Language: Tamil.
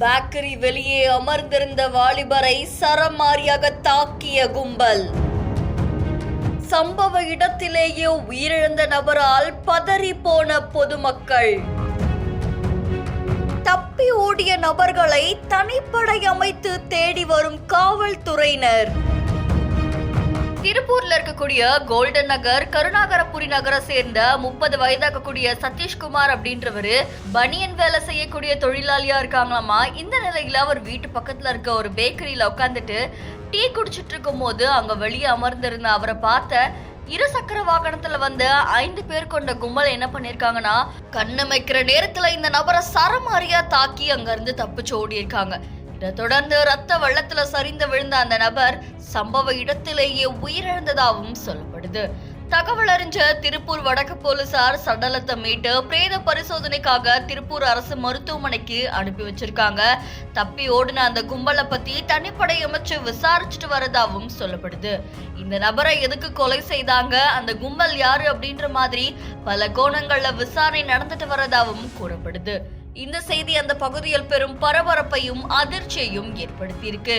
பேக்கரி வெளியே அமர்ந்திருந்த வாலிபரை சரமாரியாக தாக்கிய கும்பல். சம்பவ இடத்திலேயே உயிரிழந்த நபரால் பதறி போன பொதுமக்கள். தப்பி ஓடிய நபர்களை தனிப்படை அமைத்து தேடி வரும் காவல்துறையினர். திருப்பூர்ல இருக்கக்கூடிய கோல்டன் நகர் கருணாகரபுரி நகரை சேர்ந்த 30 வயதாகக்கூடிய சதீஷ்குமார் அப்படின்றவரு பனியன் வேலை செய்யக்கூடிய தொழிலாளியா இருக்காங்களாமா. இந்த நிலையில அவர் வீட்டு பக்கத்துல இருக்க ஒரு பேக்கரியில உட்காந்துட்டு டீ குடிச்சிட்டு இருக்கும் போது அங்க வெளியே அமர்ந்திருந்த அவரை பார்த்த இருசக்கர வாகனத்துல வந்த 5 பேர் கொண்ட கும்பல் என்ன பண்ணிருக்காங்கன்னா, கண்ணமைக்கிற நேரத்துல இந்த நபரை சரமாரியா தாக்கி அங்க இருந்து தப்பிச்சு ஓடி இருக்காங்க. இதை தொடர்ந்து ரத்த வெள்ளத்துல சரிந்து விழுந்த அந்த நபர் சம்பவ இடத்திலேயே உயிரிழந்ததாகவும் சொல்லப்படுது. தகவல் அறிஞ்ச திருப்பூர் வடக்கு போலீசார் சடலத்தை மீட்டு பிரேத பரிசோதனைக்காக திருப்பூர் அரசு மருத்துவமனைக்கு அனுப்பி வச்சிருக்காங்க. தப்பி ஓடின அந்த கும்பலை பத்தி தனிப்படை அமைச்சு விசாரிச்சுட்டு வரதாகவும் சொல்லப்படுது. இந்த நபரை எதுக்கு கொலை செய்தாங்க, அந்த கும்பல் யாரு அப்படின்ற மாதிரி பல கோணங்கள்ல விசாரணை நடந்துட்டு வரதாகவும் கூறப்படுது. இந்த செய்தி அந்த பகுதியில் பெரும் பரபரப்பையும் அதிர்ச்சியையும் ஏற்படுத்தியிருக்கு.